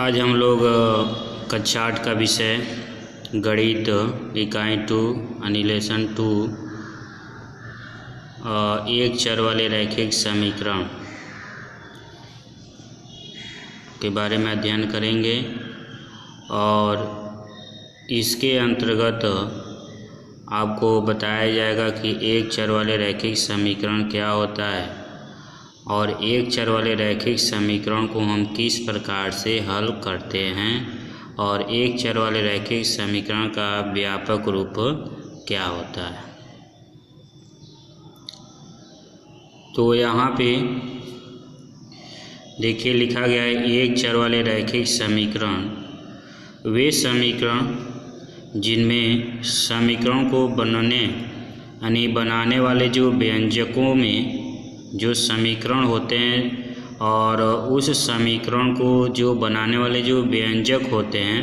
आज हम लोग कक्षा 8 का विषय गणित इकाई 2 अन्वेषण 2 एक चर वाले रैखिक समीकरण के बारे में अध्ययन करेंगे और इसके अंतर्गत आपको बताया जाएगा कि एक चर वाले रैखिक समीकरण क्या होता है और एक चर वाले रैखिक समीकरण को हम किस प्रकार से हल करते हैं और एक चर वाले रैखिक समीकरण का व्यापक रूप क्या होता है। तो यहाँ पे देखिए लिखा गया है एक चर वाले रैखिक समीकरण वे समीकरण जिनमें समीकरण को बनाने वाले जो व्यंजकों में जो समीकरण होते हैं और उस समीकरण को जो बनाने वाले जो व्यंजक होते हैं,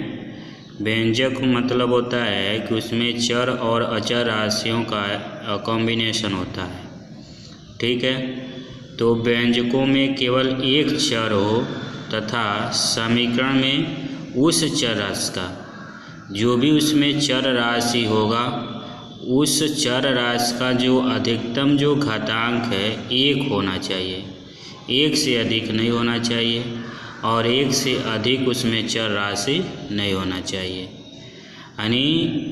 व्यंजक मतलब होता है कि उसमें चर और अचर राशियों का कॉम्बिनेशन होता है। ठीक है, तो व्यंजकों में केवल एक चर हो तथा समीकरण में उस चर राशि का जो भी उसमें चर राशि होगा उस चर राशि का जो अधिकतम जो घातांक है एक होना चाहिए, एक से अधिक नहीं होना चाहिए और एक से अधिक उसमें चर राशि नहीं होना चाहिए। यानी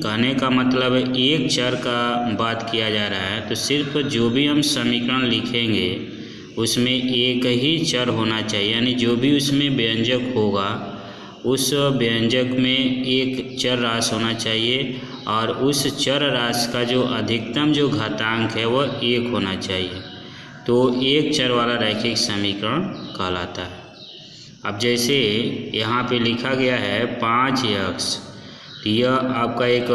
कहने का मतलब एक चर का बात किया जा रहा है तो सिर्फ जो भी हम समीकरण लिखेंगे उसमें एक ही चर होना चाहिए, यानी जो भी उसमें व्यंजक होगा उस व्यंजक में एक चर राशि होना चाहिए और उस चर राशि का जो अधिकतम जो घातांक है वह एक होना चाहिए, तो एक चर वाला रैखिक समीकरण कहलाता है। अब जैसे यहाँ पे लिखा गया है 5x, तो यह आपका एक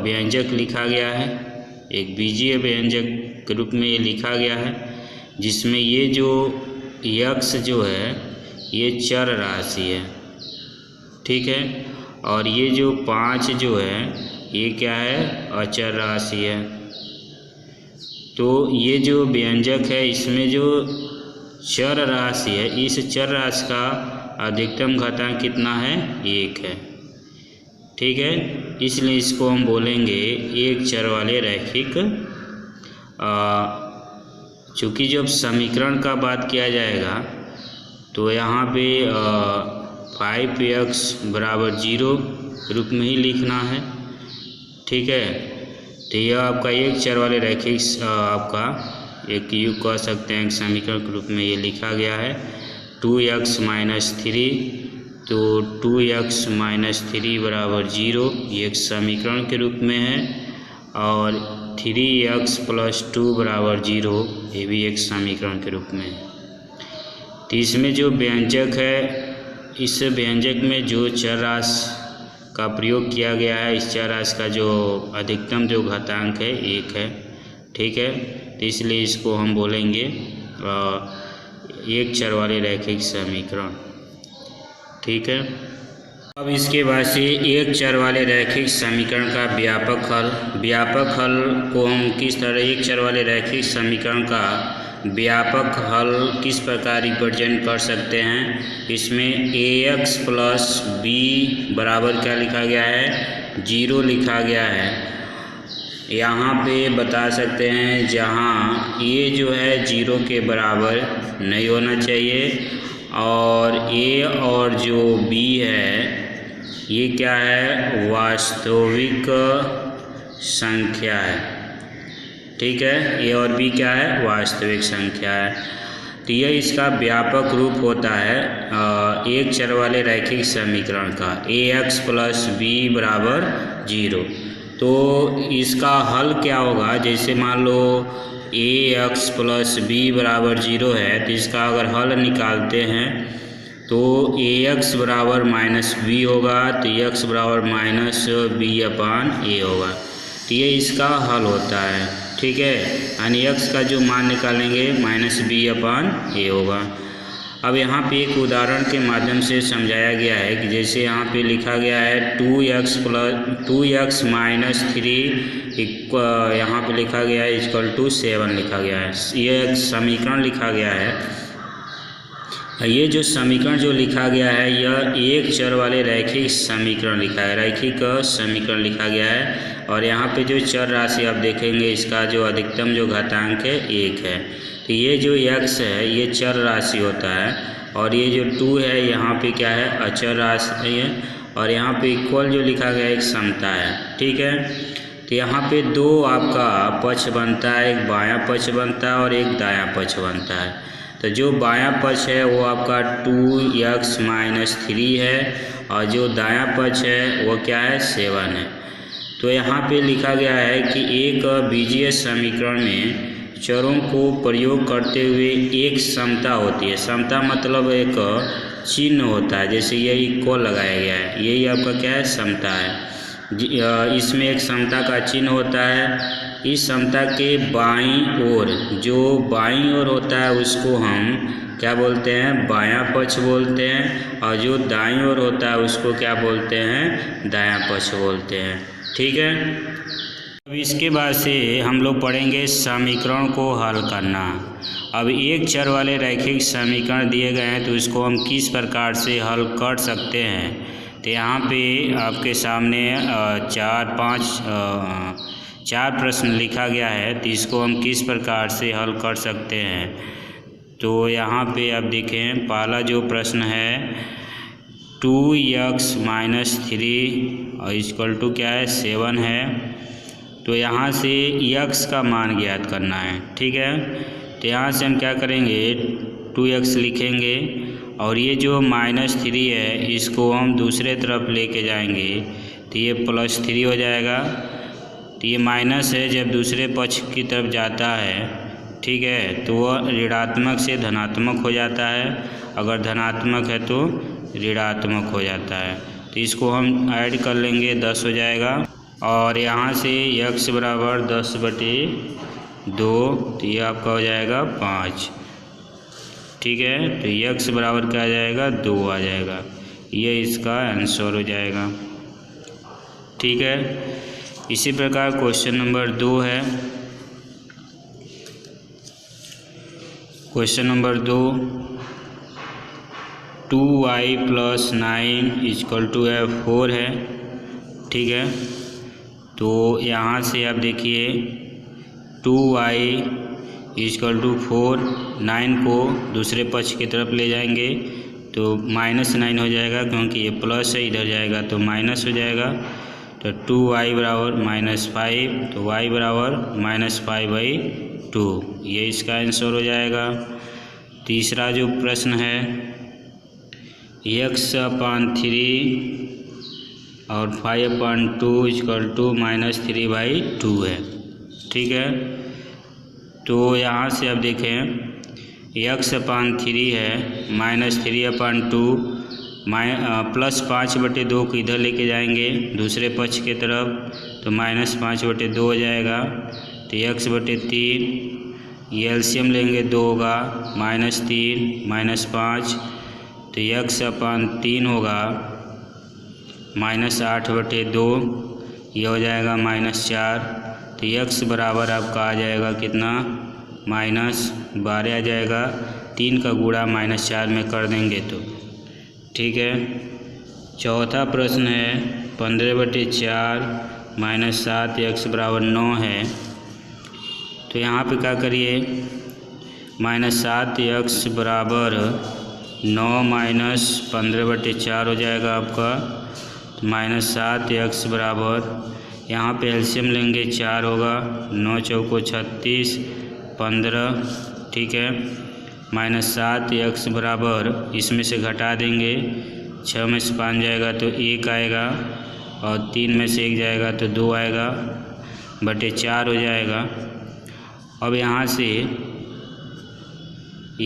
व्यंजक लिखा गया है, एक बीजीय व्यंजक के रूप में ये लिखा गया है जिसमें ये जो x जो है ये चर राशि है। ठीक है, और ये जो 5 जो है ये क्या है, अचर राशि है। तो ये जो व्यंजक है इसमें जो चर राशि है इस चर राशि का अधिकतम घातांक कितना है, 1 है। ठीक है, इसलिए इसको हम बोलेंगे एक चर वाले रैखिक। चूँकि जब समीकरण का बात किया जाएगा तो यहाँ पे 5x बराबर 0 रूप में ही लिखना है। ठीक है, तो यह आपका एक चर वाले रैखिक आपका एक युग कह सकते हैं, एक समीकरण के रूप में ये लिखा गया है 2x माइनस 3, तो 2x माइनस 3 बराबर 0 ये एक समीकरण के रूप में है और 3x प्लस 2 बराबर 0 ये भी एक समीकरण के रूप में है। तो इसमें जो व्यंजक है इस व्यंजक में जो चर राशि का प्रयोग किया गया है इस चर राशि का जो अधिकतम जो घातांक है 1 है। ठीक है, तो इसलिए इसको हम बोलेंगे एक चर वाले रैखिक समीकरण। ठीक है, अब इसके बाद से एक चर वाले रैखिक समीकरण का व्यापक हल को हम किस तरह एक चर वाले रैखिक समीकरण का व्यापक हल किस प्रकार रिप्रेजेंट कर सकते हैं। इसमें ax प्लस b बराबर क्या लिखा गया है, 0 लिखा गया है। यहाँ पे बता सकते हैं जहाँ a जो है 0 के बराबर नहीं होना चाहिए और a और जो b है ये क्या है, वास्तविक संख्या है। ठीक है, ए और बी क्या है, वास्तविक संख्या है। तो यह इसका व्यापक रूप होता है एक चर वाले रैखिक समीकरण का ax प्लस b बराबर 0। तो इसका हल क्या होगा, जैसे मान लो ax प्लस b बराबर 0 है तो इसका अगर हल निकालते हैं तो ax बराबर माइनस b होगा तो x बराबर माइनस b अपान a होगा, तो ये इसका हल होता है। ठीक है, यानी x का जो मान निकालेंगे माइनस b अपान a होगा। अब यहाँ पे एक उदाहरण के माध्यम से समझाया गया है कि जैसे यहाँ पे लिखा गया है 2x माइनस 3 यहाँ पे लिखा गया है = 7 लिखा गया है। ये एक समीकरण लिखा गया है ये जो समीकरण जो लिखा गया है यह एक चर वाले रैखिक समीकरण लिखा है, रैखिक समीकरण लिखा गया है। और यहाँ पे जो चर राशि आप देखेंगे इसका जो अधिकतम जो घातांक है 1 है। तो ये जो x है ये चर राशि होता है और ये जो 2 है यहाँ पे क्या है, अचर राशि है। और यहाँ पे इक्वल जो लिखा गया एक समता है, ठीक है। तो यहाँ पे दो आपका पक्ष बनता है, एक बायां पक्ष बनता है और एक दायां पक्ष बनता है। तो जो बायां पक्ष है वो आपका 2x - 3 है और जो दायां पक्ष है वो क्या है, 7 है। तो यहाँ पे लिखा गया है कि एक बीजीय समीकरण में चरों को प्रयोग करते हुए एक समता होती है। समता मतलब एक चिन्ह होता है, जैसे ये इक्वल लगाया गया है, यही आपका क्या है, समता है। इसमें एक समता का चिन्ह होता है। इस समता के बाईं ओर, जो बाईं ओर होता है उसको हम क्या बोलते हैं, बायां पक्ष बोलते हैं। और जो दाईं ओर होता है उसको क्या बोलते हैं, दायां पक्ष बोलते हैं, ठीक है। अब इसके बाद से हम लोग पढ़ेंगे समीकरण को हल करना। अब एक चर वाले रैखिक समीकरण दिए गए हैं तो इसको हम किस प्रकार से हल कर सकते हैं। तो यहाँ पे आपके सामने 4 प्रश्न लिखा गया है, तो इसको हम किस प्रकार से हल कर सकते हैं। तो यहाँ पे आप देखें, पहला जो प्रश्न है 2x - 3 और इक्वल टू क्या है, 7 है। तो यहाँ से x का मान ज्ञात करना है, ठीक है। तो यहाँ से हम क्या करेंगे, 2x लिखेंगे और ये जो -3 है इसको हम दूसरे तरफ लेके जाएंगे तो ये +3 हो जाएगा। तो ये माइनस है, जब दूसरे पक्ष की तरफ जाता है, ठीक है, तो वह ऋणात्मक से धनात्मक हो जाता है। अगर धनात्मक है तो ऋणात्मक हो जाता है। तो इसको हम ऐड कर लेंगे, 10 हो जाएगा। और यहाँ से x बराबर 10/2, तो ये आपका हो जाएगा 5, ठीक है। तो x बराबर क्या आ जाएगा, 2 आ जाएगा। ये इसका आंसर हो जाएगा, ठीक है। इसी प्रकार क्वेश्चन नंबर 2 है। क्वेश्चन नंबर 2, 2y + 9 = 4 है, ठीक है। तो यहाँ से आप देखिए 2y = 4, 9 को दूसरे पक्ष की तरफ ले जाएंगे तो -9 हो जाएगा, क्योंकि ये प्लस है, इधर जाएगा तो माइनस हो जाएगा। तो 2y बराबर -5, तो y बराबर -5/2, ये इसका आंसर हो जाएगा। तीसरा जो प्रश्न है x/3 और 5/2 = -3/2 है, ठीक है। तो यहाँ से आप देखें x/3 है, -3/2 +5/2 को इधर लेके जाएंगे दूसरे पक्ष की तरफ तो -5/2 हो जाएगा। तो x/3, ये एलसीएम लेंगे 2 होगा, -3 - 5, तो x/3 होगा -8/2, ये हो जाएगा -4। तो x बराबर आपका आ जाएगा कितना, -12 आ जाएगा। 3 का गुणा -4 में कर देंगे तो, ठीक है। चौथा प्रश्न है 15/4 - 7 x बराबर 9 है। तो यहाँ पे क्या करिए, -7x बराबर 9 - 15/4 हो जाएगा आपका। -7x बराबर, यहाँ पे एलसीएम लेंगे 4 होगा, 9 चौको 36, 15, ठीक है। -7x बराबर, इसमें से घटा देंगे, 6 में से 5 जाएगा तो 1 आएगा और 3 में से 1 जाएगा तो 2 आएगा, बटे 4 हो जाएगा। अब यहाँ से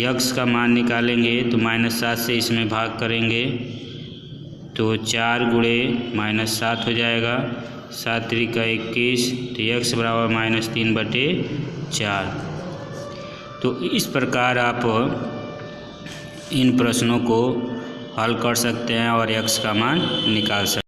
x का मान निकालेंगे तो -7 से इसमें भाग करेंगे तो 4 गुणे -7 हो जाएगा, 7 त्रिका 21, तो x बराबर -3/4। तो इस प्रकार आप इन प्रश्नों को हल कर सकते हैं और x का मान निकाल सकते हैं।